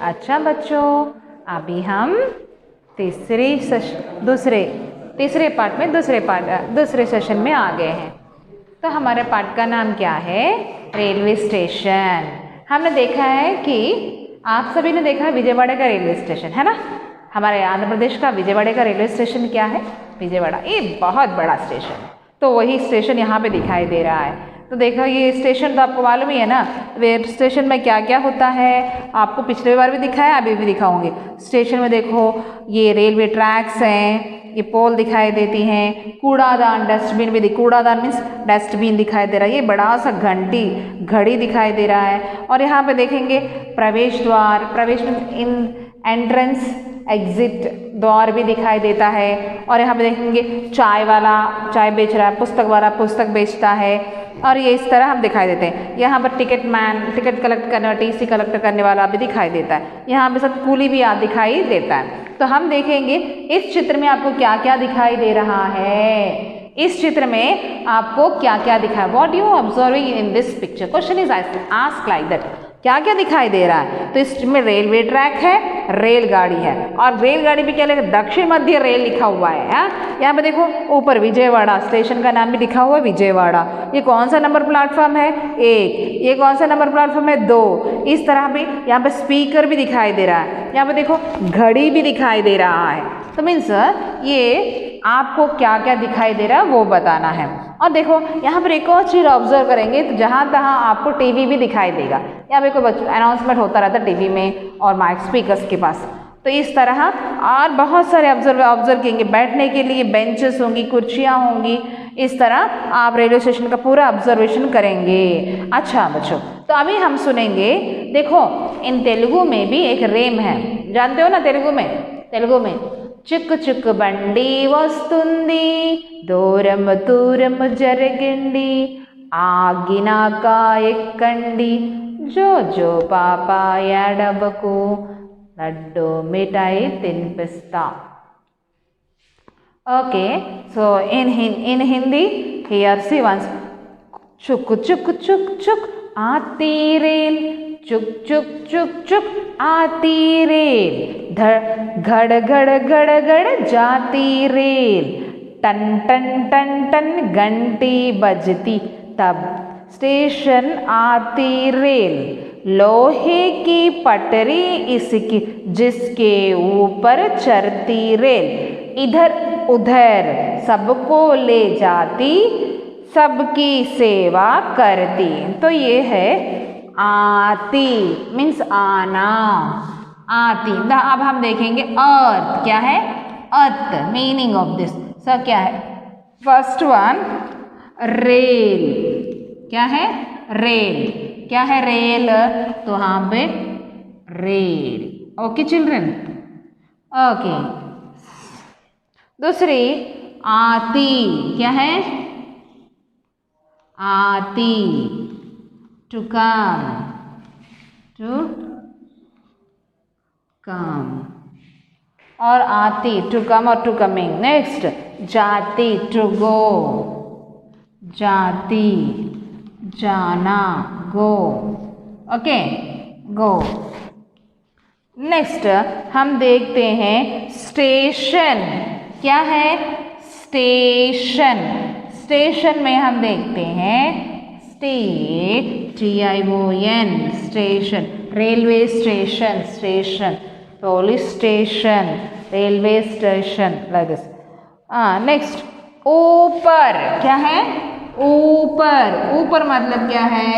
अच्छा बच्चों, अभी हम तीसरे पार्ट में दूसरे सेशन में आ गए हैं। तो हमारे पार्ट का नाम क्या है? Railway station. हमने देखा है कि आप सभी ने देखा है विजयवाड़ा का रेलवे स्टेशन, है ना। हमारे आंध्र प्रदेश का विजयवाड़ा का रेलवे स्टेशन क्या है? विजयवाड़ा, ये बहुत बड़ा स्टेशन। तो वही स्टेशन यहाँ पे दिखाई दे रहा है। तो देखो ये स्टेशन तो आपको मालूम ही है ना, वे स्टेशन में क्या क्या होता है। आपको पिछले बार भी दिखाया, अभी भी दिखाऊंगी। स्टेशन में देखो ये रेलवे ट्रैक्स हैं, ये पोल दिखाई देती हैं, कूड़ादान, डस्टबिन भी कूड़ादान मीन्स डस्टबिन दिखाई दे रहा है, ये बड़ा सा घड़ी दिखाई दे रहा है। और यहाँ पे देखेंगे प्रवेश द्वार, प्रवेश मीन्स इन एंट्रेंस, एग्जिट द्वार भी दिखाई देता है। और यहाँ पे देखेंगे चाय वाला चाय बेच रहा है, पुस्तक वाला पुस्तक बेचता है, और ये इस तरह हम दिखाई देते हैं। यहाँ पर टिकट मैन, टिकट कलेक्ट करने वाला, टीसी कलेक्ट करने वाला भी दिखाई देता है। यहाँ पे सब कूली भी दिखाई देता है। तो हम देखेंगे इस चित्र में आपको क्या क्या दिखाई दे रहा है। इस चित्र में आपको क्या क्या दिखा, what you observing in this picture? Question is asked like that, क्या क्या दिखाई दे रहा है? तो इसमें रेलवे ट्रैक है, रेलगाड़ी है, और रेलगाड़ी भी क्या लिखा? दक्षिण मध्य रेल लिखा हुआ है। यहाँ पे देखो ऊपर विजयवाड़ा, स्टेशन का नाम भी लिखा हुआ है विजयवाड़ा। ये कौन सा नंबर प्लेटफॉर्म है? 1। ये कौन सा नंबर प्लेटफॉर्म है? 2। इस तरह भी यहाँ पे स्पीकर भी दिखाई दे रहा है। यहाँ पे देखो घड़ी भी दिखाई दे रहा है। तो मीन्स ये आपको क्या क्या दिखाई दे रहा है वो बताना है। और देखो यहाँ पर एक और चीज़ ऑब्जर्व करेंगे तो जहाँ तहाँ आपको टीवी भी दिखाई देगा। यहाँ पे कोई अनाउंसमेंट होता रहता है टीवी में और माइक स्पीकर्स के पास। तो इस तरह और बहुत सारे ऑब्जर्व करेंगे। बैठने के लिए बेंचेस होंगी, कुर्सियाँ होंगी। इस तरह आप रेलवे स्टेशन का पूरा ऑब्जर्वेशन करेंगे। अच्छा बच्चों, तो अभी हम सुनेंगे। देखो इन तेलुगु में भी एक रेम है, जानते हो ना तेलुगु में चिक चिक बंडी वस्तुंदी दूरम दूरम जरगंडी आगिनाक एक्कंडी जो जो पापा एडबकू लड्डू मिठाई तिनिपिस्ता। Okay, so in Hindi here see once, चुक चुक चुक चुक आती रेल, चुक चुक चुक चुक आती रेल, घड़ घड़ घड़ घड़ जाती रेल, टन टन टन टन घंटी बजती तब स्टेशन आती रेल, लोहे की पटरी इसकी जिसके ऊपर चलती रेल, इधर उधर सबको ले जाती सबकी सेवा करती। तो ये है आती मीन्स आना, आती। अब हम देखेंगे अर्थ क्या है। अर्थ मीनिंग ऑफ दिस सर क्या है? First one rail. क्या है? रेल। क्या है रेल? तो यहाँ पे रेल। Okay children, okay. दूसरी आती। क्या है? आती, टू कम, और आती टू कम और टू कमिंग। नेक्स्ट जाती, टू गो, जाती जाना, गो। ओके, गो। नेक्स्ट हम देखते हैं स्टेशन। क्या है? स्टेशन। स्टेशन में हम देखते हैं TION station, railway station, station, police station, railway station, like this. Next ऊपर। क्या है? ऊपर। ऊपर मतलब क्या है?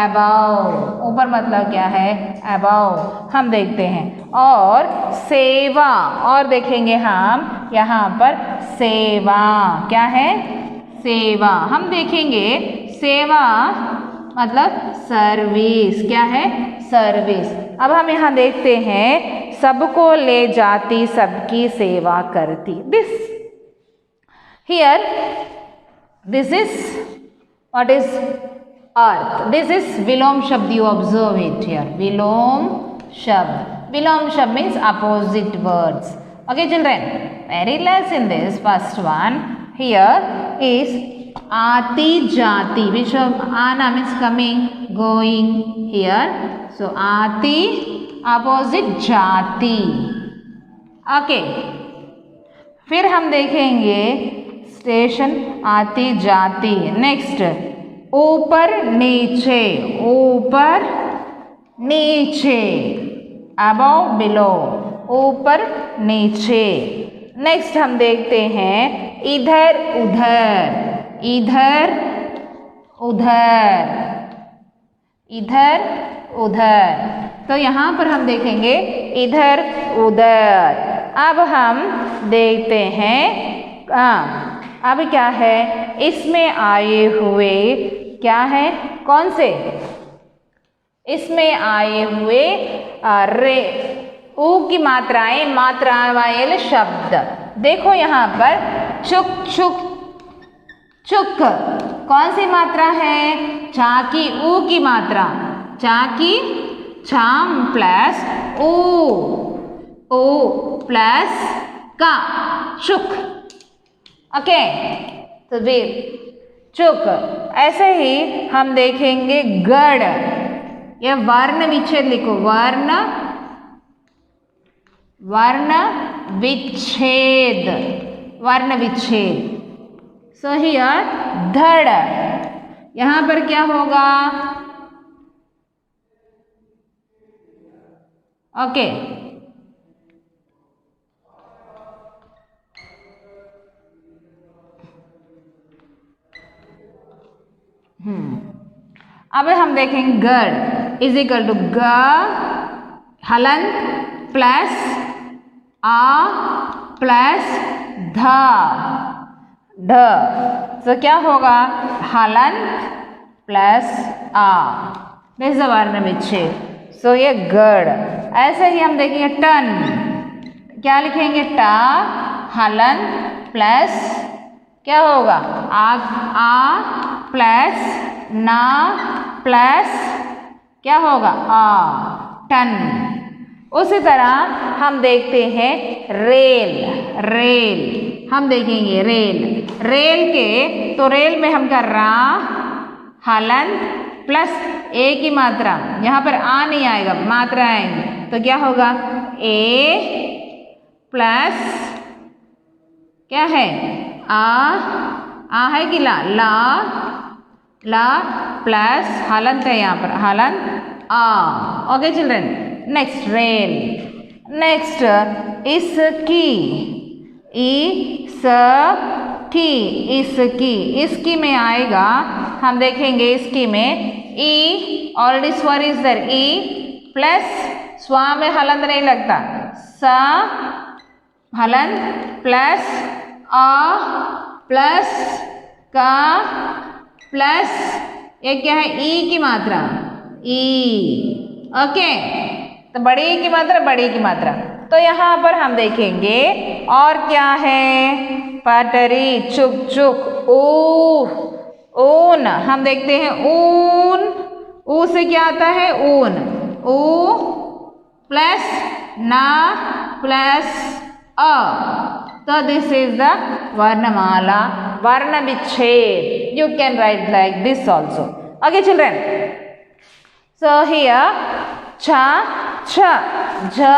अबाव। ऊपर मतलब क्या है? अबाव। हम देखते हैं। और सेवा, और देखेंगे हम यहाँ पर सेवा। क्या है? सेवा। हम देखेंगे सेवा मतलब सर्विस। क्या है? सर्विस। अब हम यहाँ देखते हैं सबको ले जाती सबकी सेवा करती। This here, this is what is अर्थ। दिस इज विलोम शब्द, यू ऑब्जर्व इट हियर। विलोम शब्द। विलोम शब्द means opposite words. Okay children, very less in this. First one here is आती जाती, which of आना means coming, going here. So आती अपोजिट जाती. ओके, फिर हम देखेंगे स्टेशन आती जाती. नेक्स्ट ऊपर नीचे, ऊपर नीचे, अबव बिलो, ऊपर नीचे. नेक्स्ट हम देखते हैं इधर उधर, इधर उधर, इधर उधर. तो यहाँ पर हम देखेंगे इधर उधर. अब हम देखते हैं अब क्या है इसमें आए हुए, क्या है, कौन से, इसमें आए हुए रे ऊ की मात्राएं, मात्रा वाले शब्द. देखो यहाँ पर चुक चुक चुक, कौन सी मात्रा है, चा की ऊ की मात्रा. चा की छाम प्लस ओ प्लस का, चुक. ओके, तो फिर चुक. ऐसे ही हम देखेंगे गढ़. ये वर्ण विच्छेद लिखो, वर्ण वर्ण विच्छेद, वर्ण विच्छेद. सो हियर धड़. यहाँ पर क्या होगा, ओके, अब हम देखेंगे गढ़ इज इक्वल टू ग हलंत प्लस आ प्लस ध ढ. तो क्या होगा, हलंत प्लस आ. दिस इज वर्ण विच्छेद. सो ये गढ़. ऐसे ही हम देखेंगे टन. क्या लिखेंगे, टा हलंत प्लस क्या होगा, आ प्लस ना प्लस क्या होगा, आ, टन. उसी तरह हम देखते हैं रेल. रेल हम देखेंगे रेल. रेल के तो रेल में हम कर रहा हलंत प्लस ए की मात्रा. यहाँ पर आ नहीं आएगा, मात्रा आएंगे. तो क्या होगा, ए प्लस क्या है, आ है कि ला, ला प्लस हलंत है यहाँ पर, हलंत आ. Okay children. Next rail. Next इसकी, ई स की, इसकी. इसकी में आएगा, हम देखेंगे इसकी में ई ऑलरेडी स्वर इज देयर, ई प्लस स्वा में हलंत नहीं लगता, स हलंत प्लस आ प्लस का प्लस ये क्या है, ई की मात्रा, ई. ओके, तो बड़ी की मात्रा, बड़ी की मात्रा. तो यहाँ पर हम देखेंगे और क्या है, पटरी, चुक चुक, ऊन. हम देखते हैं ऊन. ऊ से क्या आता है, ऊन. ऊ प्लस ना प्लस अ. तो दिस इज द वर्णमाला, वर्ण विच्छेद. You can write like this also. Okay children. So here cha, cha, ja,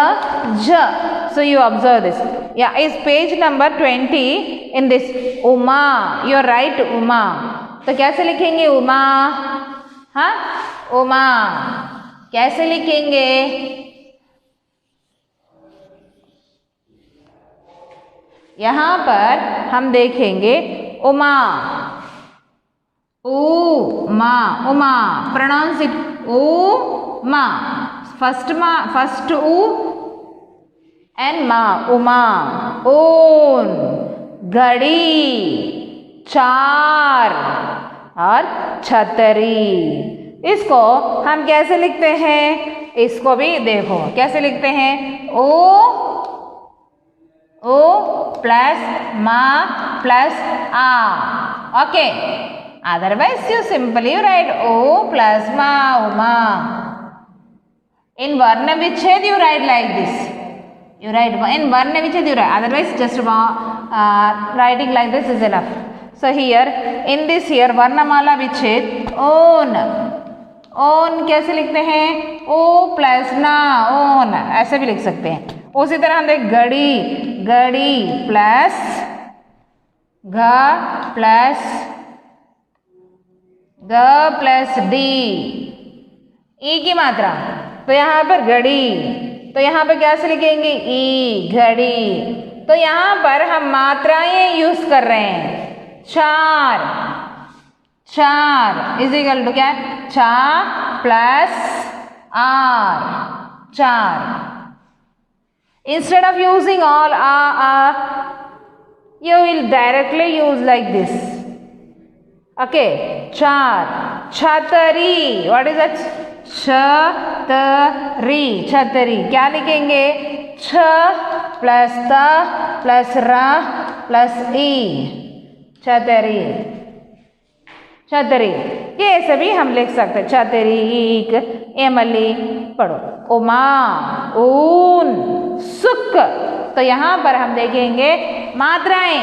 ja. So you observe this. Yeah, is page number 20 in this. Uma. You are right, Uma. तो कैसे लिखेंगे उमा, हाँ, उमा कैसे लिखेंगे, यहाँ पर हम देखेंगे Uma, Uma, Uma. Pronounce it Uma. First उ एंड मा, उमा. ऊन, घड़ी, चार और छतरी. इसको हम कैसे लिखते हैं, इसको भी देखो कैसे लिखते हैं, ओ प्लस मा प्लस आ. Okay, otherwise you simply write ओ प्लस मा, उमा. इन वर्ण विच्छेद you write like this. You write in varna vichhed you write. Otherwise just writing like this is enough. So here in this here varnamala vichhed own, own कैसे लिखते हैं? ओ plus ना own, ऐसे भी लिख सकते हैं। उसी तरह हम देख गड़ी, गड़ी प्लस घ प्लस डी, ई की मात्रा, तो यहाँ पर घड़ी, तो यहाँ पर कैसे लिखेंगे? ई घड़ी। तो यहाँ पर हम मात्राएं यूज कर रहे हैं। चार, चार इज इक्वल टू क्या है? चा प्लस आर, चार। Instead of using all you will directly use like this. Okay, char, छतरी, what is that? छतरी, छतरी क्या लिखेंगे? छ प्लस त प्लस र प्लस ई, छतरी, छतरी। ये सभी हम लिख सकते हैं। छतरी, ईक, एमली, पढ़ो, उमा, ऊन, सुक। तो यहाँ पर हम देखेंगे मात्राएं।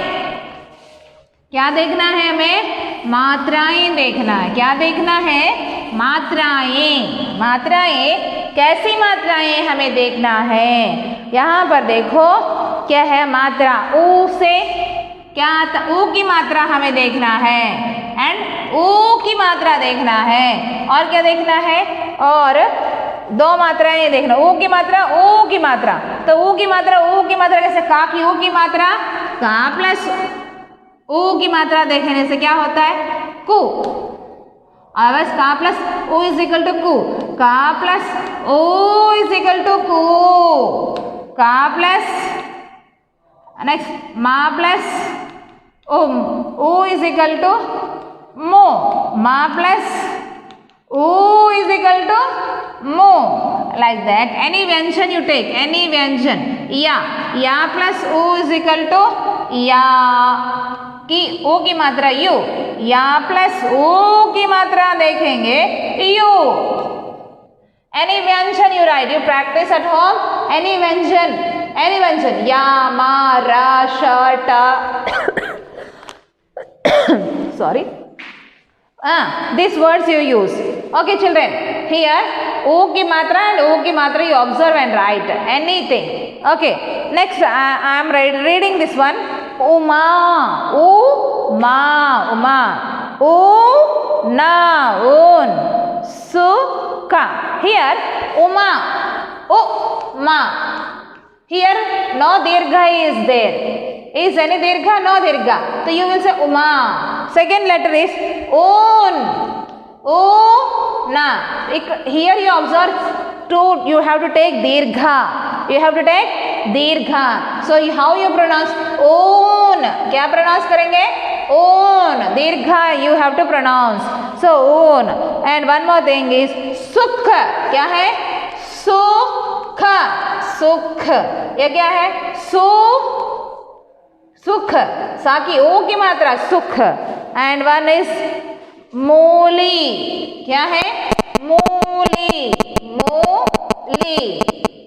क्या देखना है हमें? मात्राएं देखना है। क्या देखना है? मात्राएं। मात्राएं कैसी मात्राएं हमें देखना है? यहाँ पर देखो क्या है? मात्रा ऊ से क्या? ऊ की मात्रा हमें देखना है एंड ऊ की मात्रा देखना है। और क्या देखना है? और दो मात्राएं देखना, ऊ की मात्रा, ऊ की मात्रा। तो ऊ की मात्रा, ऊ की मात्रा कैसे? का की ऊ की मात्रा, का प्लस ऊ की मात्रा देखने से क्या होता है? कु। और बस का प्लस ऊ इज इक्वल टू कु, का प्लस ऊ इज इक्वल टू कु, का प्लस नेक्स्ट मा प्लस ऊ इज इक्वल टू मो, मा प्लस ऊ इज इक्वल टू मो, like that. Any व्यंजन you take, any व्यंजन, या प्लस ऊ इज इक्वल टू या की ओ की मात्रा यू, या प्लस ओ की मात्रा देखेंगे यू। एनी व्यंजन you right, you practice at home. Any व्यंजन, एनी व्यंजन, या मा रा श टा sorry, these words you use. Okay children, here o ki matra and o ki matra you observe and write anything. Okay, next I am reading this one. Uma, uma, uma, u na un, suka. Here uma, ma, here no dirgha is there. Is any dirgha? No dirgha. So you will say uma. Second letter is un, na. Here you observe two, you have to take dirgha. You have to take dirgha. So how you pronounce? Un. क्या pronounce करेंगे? Un. dirgha you have to pronounce. So un. And one more thing is sukh. क्या है? सुख, सुख। ये क्या है? सुख, सा की ओ की मात्रा सुख। एंड वन इज मूली। क्या है? मूली, मूली।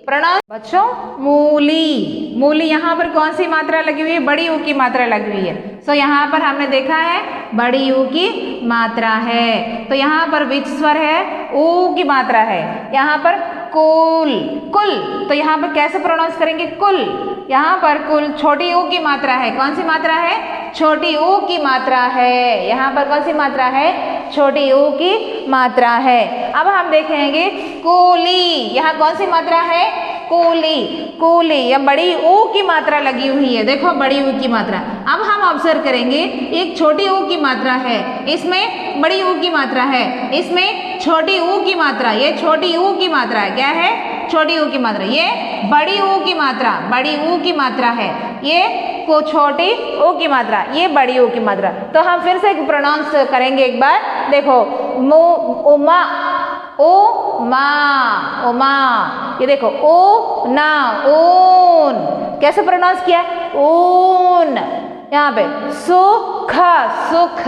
प्रोनाउंस बच्चों मूली, मूली। यहाँ पर कौन सी मात्रा लगी हुई है? बड़ी ऊ की मात्रा लगी हुई है। सो यहाँ पर हमने देखा है बड़ी ऊ की मात्रा है। तो यहाँ पर विच स्वर है? ऊ की मात्रा है। यहाँ पर कुल, कुल। तो यहाँ पर कैसे प्रोनाउंस करेंगे? कुल। यहाँ पर कुल छोटी ऊ की मात्रा है। कौन सी मात्रा है? छोटी ऊ की मात्रा है। यहाँ पर कौन सी मात्रा है? छोटी ऊ की मात्रा है। अब हम देखेंगे कूली। यहाँ कौन सी मात्रा है? Coolie, coolie. यह बड़ी ऊ की मात्रा लगी हुई है। देखो बड़ी ऊ की मात्रा। अब हम ऑब्जर्व करेंगे एक छोटी ऊ की मात्रा है, इसमें बड़ी ऊ की मात्रा है, इसमें छोटी ऊ की मात्रा। ये छोटी ऊ की मात्रा है। क्या है? छोटी ऊ की मात्रा। ये बड़ी ऊ की मात्रा, बड़ी ऊ की मात्रा है। ये को छोटी ऊ की मात्रा, ये बड़ी ऊ की मात्रा। तो हम फिर से प्रोनाउंस करेंगे एक बार। देखो उमा, उमा, उमा। ये देखो ओ ना ऊन। कैसे प्रोनाउंस किया? ऊन। यहाँ पे सुख, सुख,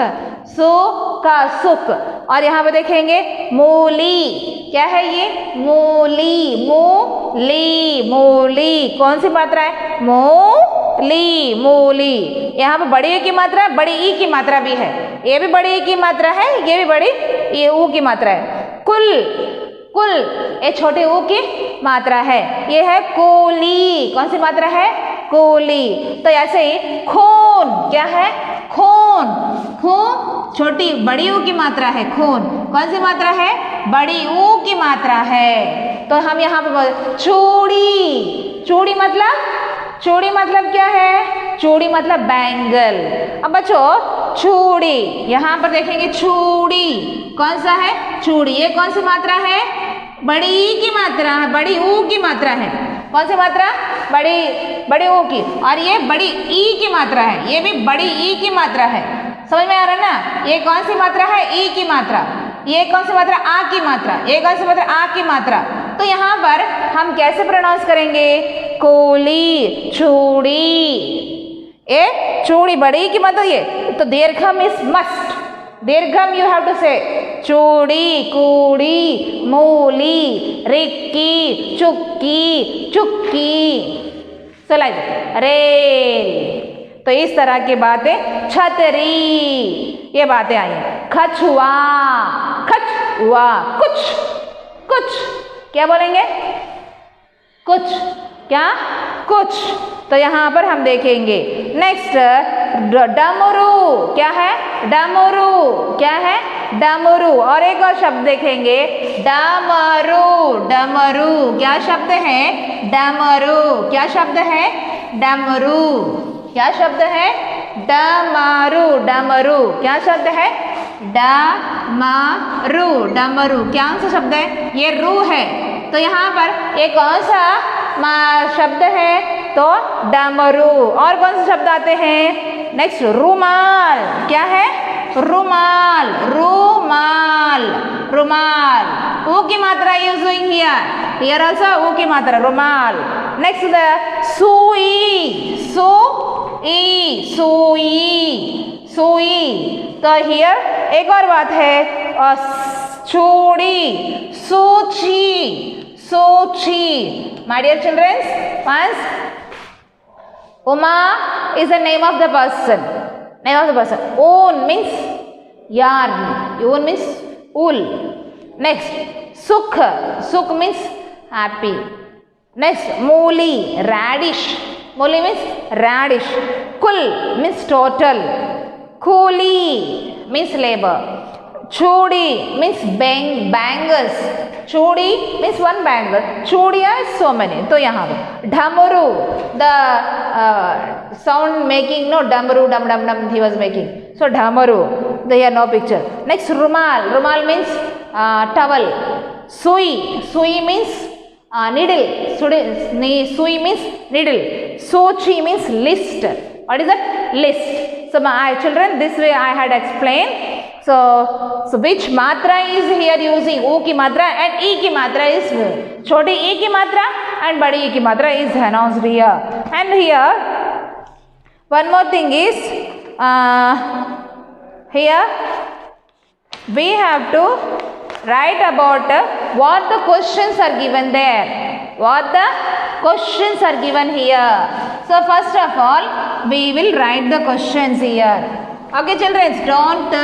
सुख, सुख। और यहाँ पे देखेंगे मूली। क्या है ये? मूली, मूली, मूली। कौन सी मात्रा है? मूली, मूली। यहाँ पे बड़ी ई की मात्रा है, बड़ी ई की मात्रा भी है। ये भी बड़ी ई की मात्रा है, ये भी बड़ी ये ऊ की मात्रा है। कुल, कुल ये छोटे ऊ की मात्रा है, ये है कोली। कौन सी मात्रा है? कोली। तो ऐसे ही खून, क्या है? खून, खून छोटी बड़ी ऊ की मात्रा है, खून कौन सी मात्रा है? बड़ी ऊ की मात्रा है। तो हम यहाँ पर चूड़ी, चूड़ी मतलब, चूड़ी मतलब क्या है? चूड़ी मतलब बैंगल। अब बच्चों चूड़ी, यहाँ पर देखेंगे चूड़ी कौन सा है? चूड़ी। ये कौन सी मात्रा है? बड़ी ई की मात्रा है, बड़ी ऊ की मात्रा है। कौन सी मात्रा? बड़ी ऊ की। और ये बड़ी ई की मात्रा है, ये भी बड़ी ई की मात्रा है। समझ में आ रहा है ना? ये कौन सी मात्रा है? ई की मात्रा। ये कौन सी मात्रा? आ की मात्रा। ये कौन सी मात्रा? आ की मात्रा। तो यहाँ पर हम कैसे प्रोनाउंस करेंगे? कोली, चूड़ी। ए चूड़ी बड़ी की मात्रा, ये तो दीर्घम इज मस्ट, दीर्घम यू हैव टू से। चूड़ी, कूड़ी, मूली, रिक्की, चुक्की, चुक्की। so like rail. तो इस तरह की बातें, छतरी, ये बातें आई। खचुआ, खचुआ, कुछ, कुछ क्या बोलेंगे? कुछ, क्या? कुछ। तो यहाँ पर हम देखेंगे नेक्स्ट डमरू, क्या है? डमरू, क्या है? डमरू। और एक और शब्द देखेंगे, डमरू, डमरू क्या शब्द है? डमरू, क्या शब्द है? डमरू, क्या शब्द है? डमरू, डमरू क्या शब्द है? डमरू, डमरू क्या सा शब्द है? ये रू है। तो यहाँ पर एक कौन सा शब्द है? तो डमरू। और कौन से शब्द आते हैं? नेक्स्ट रुमाल, क्या है? रुमाल, रुमाल, रुमाल। ऊ की मात्रा यूजिंग हियर, हियर आल्सो ऊ की मात्रा, रुमाल। नेक्स्ट द सुई, सुई, सुई, सुई। तो हियर एक और बात है, चूड़ी, सूची, सूची। My dear children, once Uma is the name of the person. Name of the person. Un means yarn. Un means wool. Next, Sukh. Sukh means happy. Next, Mooli, radish. Mooli means radish. Kul means total. Kuli means labor. Chudi means bangles. Chudi means one bangle. Chudiya is so many. तो यहाँ पे Dhamru, the sound making, no, Dhamru, dum dum dum he was making. So Dhamru, there no picture. Next Rumal. Rumal means towel. Sui. Sui means needle. Sui means needle. Sochi means list. What is that? List. So my children, this way I had explained. So which matra is here using? U की मात्रा and E की मात्रा is छोटी E की मात्रा and बड़ी E की मात्रा is announced here. And here one more thing is here we have to write about what the questions are given there. What the questions are given here. So first of all we will write the questions here. Okay children, don't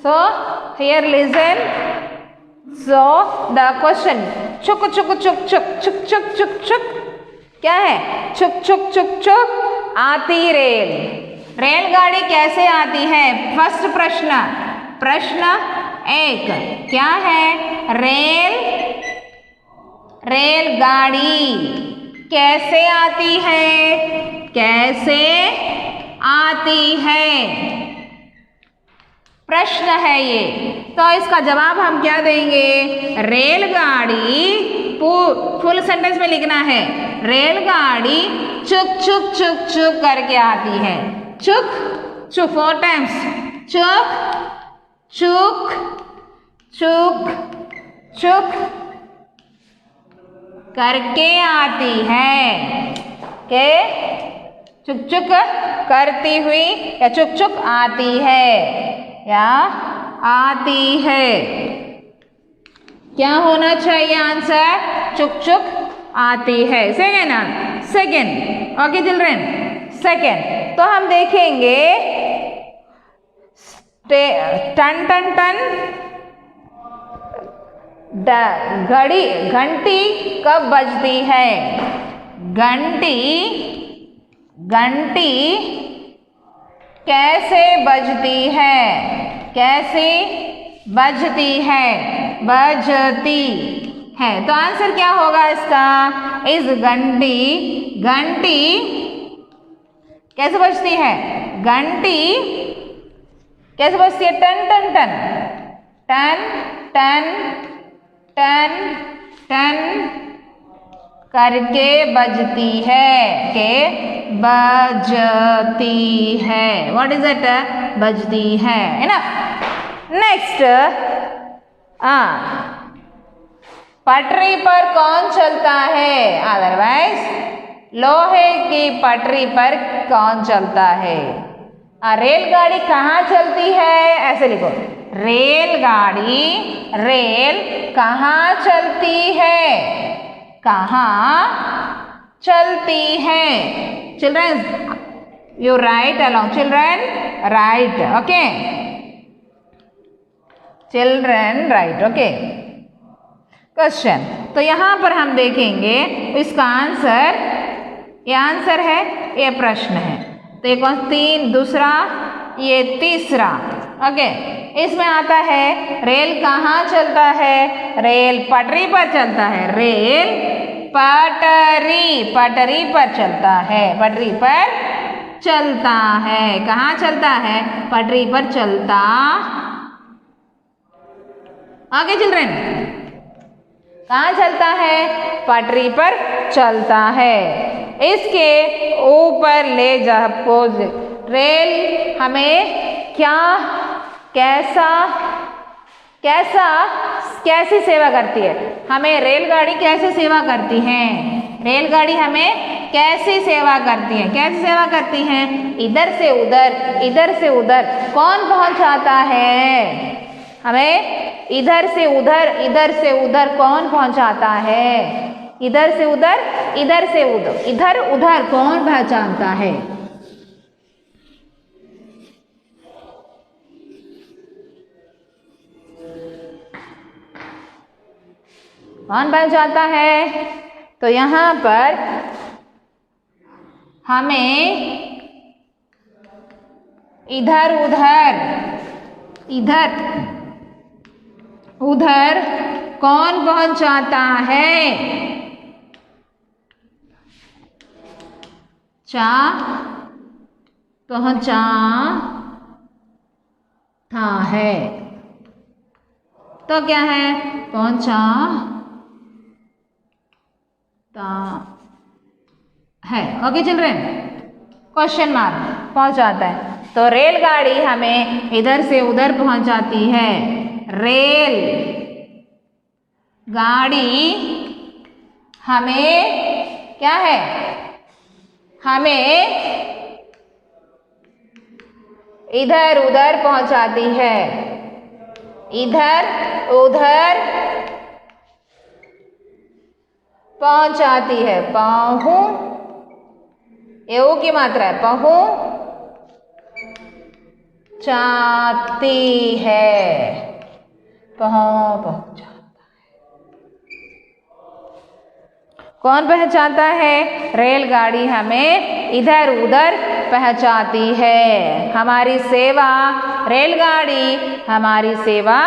so here listen. So the question, chuk chuk chuk chuk chuk chuk chuk chuk क्या है? चुक चुक चुक चुक आती rail, रेलगाड़ी कैसे आती है? फर्स्ट प्रश्न, प्रश्न एक क्या है? रेलगाड़ी कैसे आती है? कैसे आती है? प्रश्न है ये। तो इसका जवाब हम क्या देंगे? रेलगाड़ी फुल सेंटेंस में लिखना है। रेलगाड़ी चुक चुक चुक चुक करके आती है। चुक चुक 4 टाइम्स, चुक चुक चुक चुक करके आती है। के चुक चुक करती हुई या चुक चुक आती है या आती है। क्या होना चाहिए आंसर? चुक चुक आती है। Second second. Okay children, second. तो हम देखेंगे टन टन टन, घड़ी घंटी कब बजती है? घंटी घंटी कैसे बजती है? कैसे बजती है? बजती है। तो आंसर क्या होगा इसका? इस घंटी घंटी कैसे बजती है? घंटी कैसे बजती है? टन टन टन टन टन टन टन करके बजती है। के बजती है। What is it? बजती है। इनफ। नेक्स्ट, पटरी पर कौन चलता है? अदरवाइज लोहे की पटरी पर कौन चलता है? रेलगाड़ी कहाँ चलती है? ऐसे लिखो, रेलगाड़ी रेल कहाँ चलती है? कहाँ चलती है? Children you right along. Children right. Okay children right. Okay question. तो यहाँ पर हम देखेंगे इसका आंसर, ये आंसर है, ये प्रश्न है। तो ये कौन? तीन, दूसरा, ये तीसरा। ओके इसमें आता है रेल कहाँ चलता है? रेल पटरी पर चलता है। रेल पटरी पटरी पर चलता है। पटरी पर चलता है। कहाँ चलता है? पटरी पर चलता। आगे चिल्ड्रन, कहाँ चलता है? पटरी पर चलता है। इसके ऊपर ले जा पोज। रेल हमें क्या, कैसा कैसा कैसी सेवा करती है? हमें रेलगाड़ी कैसे सेवा करती है? रेलगाड़ी हमें कैसी सेवा करती है? कैसे सेवा करती है? इधर से उधर, इधर से उधर। कौन पहुंचाता है हमें? इधर से उधर, इधर से उधर कौन पहुंचाता है? इधर से उधर, इधर से उधर, इधर उधर कौन पहचानता है? कौन पहचानता है? तो यहाँ पर हमें इधर उधर, इधर उधर कौन पहुंचाता है? पहुंचाता है। तो क्या है? पहुंचाता है। Okay children, question mark. पहुंचाता है। तो रेलगाड़ी हमें इधर से उधर पहुंचाती है। रेल गाड़ी हमें क्या है? हमें इधर उधर पहुंचाती है। इधर उधर पहुंचाती है। एऊ की मात्रा है। पहुंचाती है। पहुंचाता है। कौन पहुंचाता है? रेलगाड़ी हमें इधर उधर पहुंचाती है। हमारी सेवा, रेलगाड़ी हमारी सेवा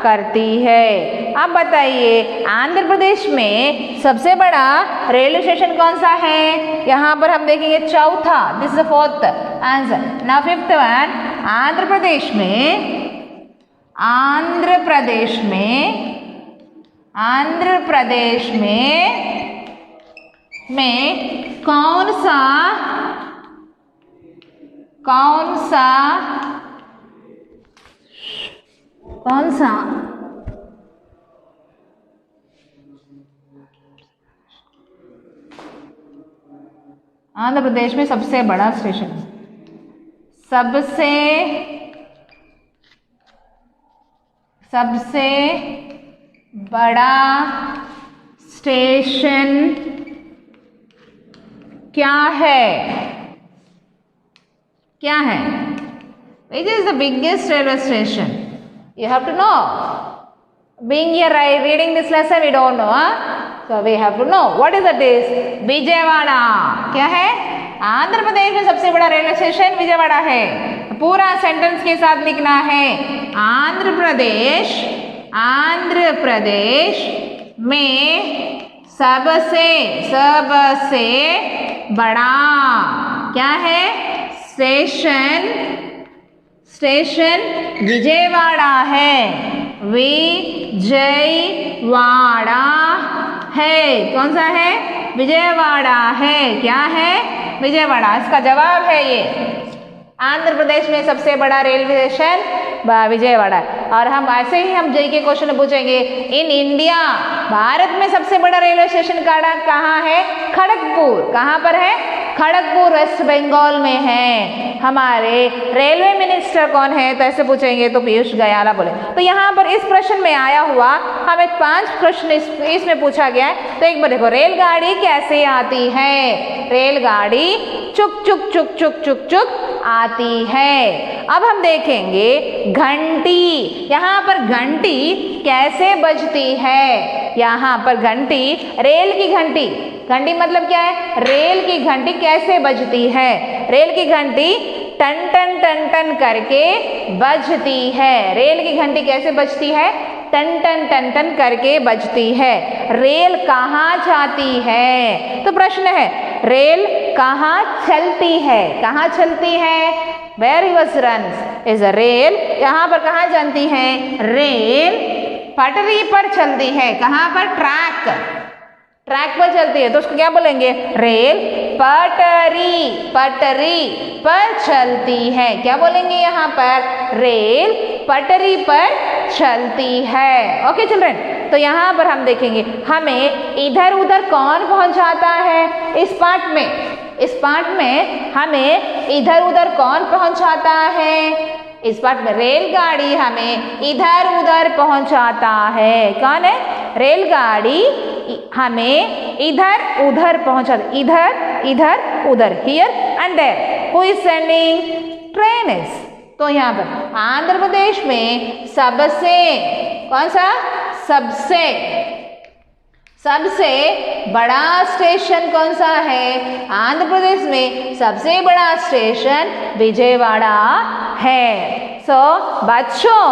करती है। अब बताइए, आंध्र प्रदेश में सबसे बड़ा रेलवे स्टेशन कौन सा है? यहाँ पर हम देखेंगे चौथा। This is the fourth answer. Now fifth one. Andhra Pradesh में कौन सा आंध्र प्रदेश में सबसे बड़ा स्टेशन, सबसे बड़ा स्टेशन क्या है? क्या है? Which is the biggest railway station? You have to know. Being here reading this lesson, we don't know, so we have to know what is that is. Vijayawada क्या है? आंध्र प्रदेश में सबसे बड़ा रेलवे स्टेशन विजयवाड़ा है। पूरा सेंटेंस के साथ लिखना है। आंध्र प्रदेश में सबसे बड़ा क्या है? स्टेशन विजयवाड़ा है। विजयवाड़ा है। कौन सा है? विजयवाड़ा है। क्या है? विजयवाड़ा। इसका जवाब है ये। आंध्र प्रदेश में सबसे बड़ा रेलवे स्टेशन विजयवाड़ा। और हम ऐसे ही हम जेईई के क्वेश्चन पूछेंगे, इन इंडिया भारत में सबसे बड़ा रेलवे स्टेशन कहाँ है? खड़गपुर। कहाँ पर है? खड़गपुर वेस्ट बंगाल में है। हमारे रेलवे मिनिस्टर कौन है? तो ऐसे पूछेंगे तो पीयूष गोयल बोले। तो यहाँ पर इस प्रश्न में आया हुआ हमें 5 प्रश्न इसमें पूछा गया है। तो एक बार देखो, रेलगाड़ी कैसे आती है? रेलगाड़ी चुक चुक चुक चुक चुक चुक आती है। अब हम देखेंगे घंटी। यहाँ पर घंटी कैसे बजती है? यहाँ पर घंटी, रेल की घंटी, घंटी मतलब क्या है? रेल की घंटी कैसे बजती है? रेल की घंटी टन टन टन टन करके बजती है। रेल की घंटी कैसे बजती है? टन टन टन टन करके बजती है। रेल कहाँ जाती है? तो प्रश्न है, रेल कहाँ चलती है? कहाँ चलती है? Where was runs is a rail। यहाँ पर कहाँ जानती है? रेल पटरी पर चलती है। कहाँ पर? ट्रैक पर चलती है। तो उसको क्या बोलेंगे? रेल पटरी पर चलती है। क्या बोलेंगे यहाँ पर? रेल पटरी पर चलती है। ओके चिल्ड्रन, तो यहाँ पर हम देखेंगे हमें इधर उधर कौन पहुँचाता है? इस पार्ट में हमें इधर उधर कौन पहुँचाता है? इस पार्ट में रेलगाड़ी हमें इधर उधर पहुँचाता है। कौन है? रेलगाड़ी हमें इधर उधर पहुँचाता, इधर उधर, here and there. Who is sending? Train is. तो यहाँ पर आंध्र प्रदेश में सबसे कौन सा? सबसे बड़ा स्टेशन कौन सा है? आंध्र प्रदेश में सबसे बड़ा स्टेशन विजयवाड़ा है। सो बच्चों,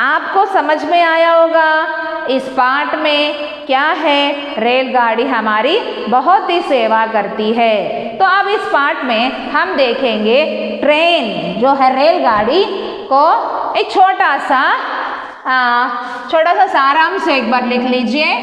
आपको समझ में आया होगा इस पार्ट में क्या है? रेलगाड़ी हमारी बहुत ही सेवा करती है। तो अब इस पार्ट में हम देखेंगे ट्रेन जो है रेलगाड़ी को एक छोटा सा सारांश एक बार लिख लीजिए,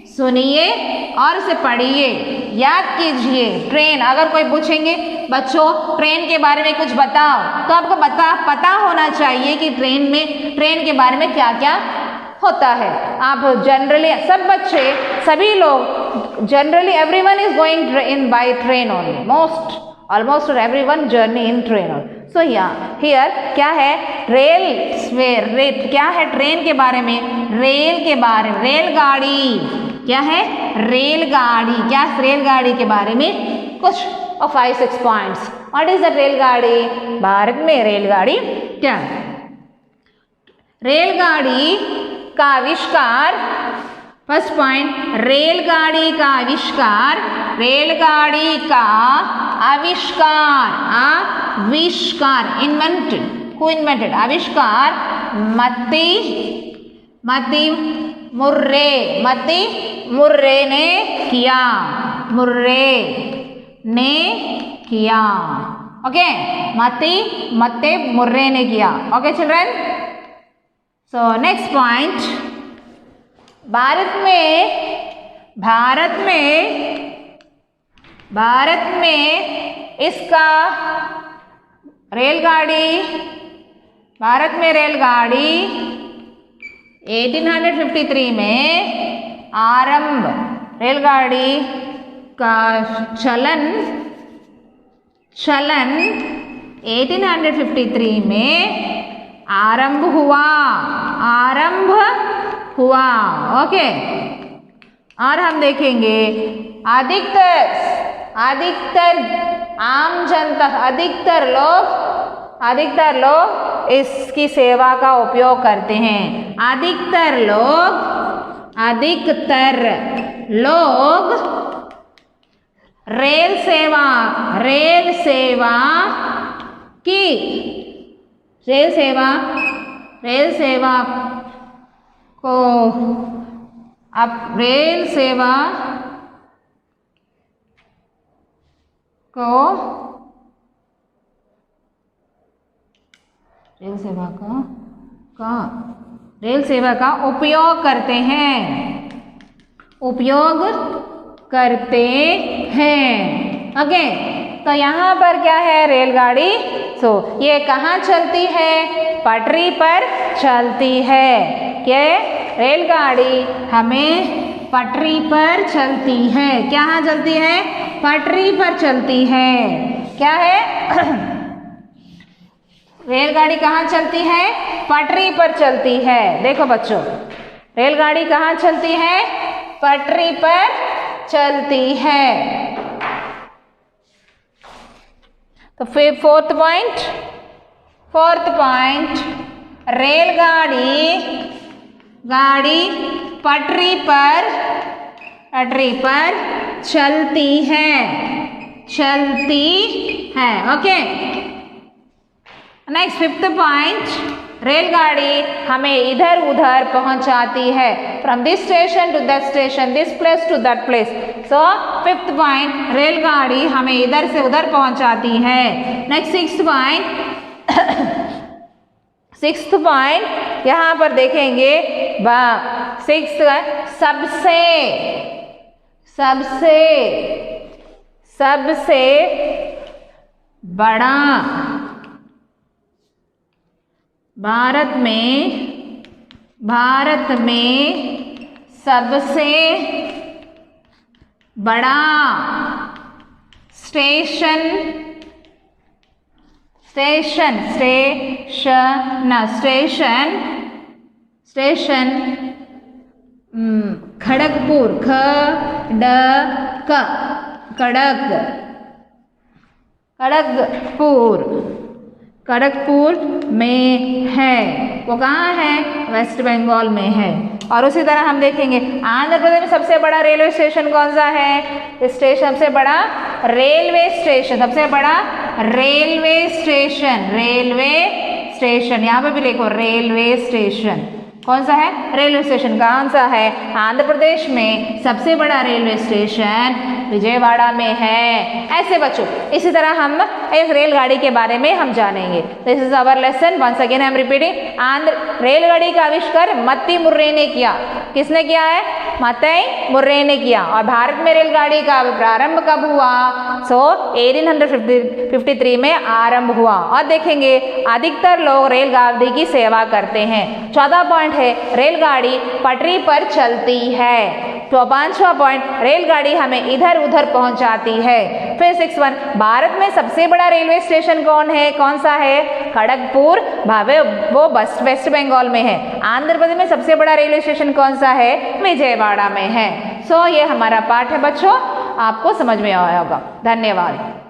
सुनिए और उसे पढ़िए, याद कीजिए। ट्रेन, अगर कोई पूछेंगे बच्चों ट्रेन के बारे में कुछ बताओ, तो आपको पता होना चाहिए कि ट्रेन के बारे में क्या क्या होता है। आप जनरली सब बच्चे, सभी लोग generally everyone is going in by train only, almost everyone journey in train only. So here क्या है? क्या है ट्रेन के बारे में? रेलगाड़ी क्या है? रेलगाड़ी। क्या रेलगाड़ी के बारे में कुछ 5-6 पॉइंट्स। व्हाट इज द रेलगाड़ी? भारत में रेलगाड़ी क्या है? रेलगाड़ी का आविष्कार, फर्स्ट पॉइंट, रेलगाड़ी का आविष्कार इन्वेंटेड। Who invented? आविष्कार मत्ती मुर्रे ने किया। ओके, मत्ते मुर्रे ने किया। Okay children, so next point, Bharat में इसका रेलगाड़ी 1853 में आरंभ, रेलगाड़ी का चलन 1853 में आरंभ हुआ। ओके, और हम देखेंगे अधिकतर आम जनता, अधिकतर लोग इसकी सेवा का उपयोग करते हैं। अधिकतर लोग रेल सेवा का उपयोग करते हैं। ओके, तो यहाँ पर क्या है, रेलगाड़ी। ये कहाँ चलती है? पटरी पर चलती है। क्या रेलगाड़ी हमें पटरी पर चलती है? कहाँ चलती है? पटरी पर चलती है। क्या है? रेलगाड़ी कहाँ चलती है? पटरी पर चलती है। देखो बच्चों, रेलगाड़ी कहाँ चलती है? पटरी पर चलती है। तो फिर फोर्थ पॉइंट, रेलगाड़ी पटरी पर चलती है। ओके, नेक्स्ट फिफ्थ पॉइंट, रेलगाड़ी हमें इधर उधर पहुंचाती है। From this station to that station, this place to that place. So fifth point, रेलगाड़ी हमें इधर से उधर पहुंचाती है। नेक्स्ट सिक्स्थ पॉइंट यहाँ पर देखेंगे। सिक्स्थ, सबसे बड़ा भारत में सबसे बड़ा स्टेशन खड़गपुर में है। वो कहाँ है? वेस्ट बंगाल में है। और उसी तरह हम देखेंगे आंध्र प्रदेश में सबसे बड़ा रेलवे स्टेशन कौन सा है? सबसे बड़ा रेलवे स्टेशन, यहाँ पे भी लिखो रेलवे स्टेशन। कौन सा है? रेलवे स्टेशन कौन सा है? आंध्र प्रदेश में सबसे बड़ा रेलवे स्टेशन विजयवाड़ा में है। ऐसे बच्चों, इसी तरह हम एक रेलगाड़ी के बारे में हम जानेंगे। This is our lesson. Once again I am repeating. Andhra रेलगाड़ी का आविष्कार मत्ती मुर्रे ने किया। किसने किया है? मत्ती मुर्रे ने किया। और भारत में रेलगाड़ी का प्रारंभ कब हुआ? 1853 में आरंभ हुआ। और देखेंगे अधिकतर लोग रेलगाड़ी की सेवा करते हैं। 14 पॉइंट है, रेलगाड़ी पटरी पर चलती है। तो 5वां पॉइंट, रेलगाड़ी हमें इधर उधर पहुंचाती है। फिर 6th, भारत में सबसे बड़ा रेलवे स्टेशन कौन सा है? खड़गपुर, वो वेस्ट बंगाल में है। आंध्र प्रदेश में सबसे बड़ा रेलवे स्टेशन कौन सा है? विजयवाड़ा में है। ये हमारा पाठ है बच्चों, आपको समझ में आया होगा। धन्यवाद।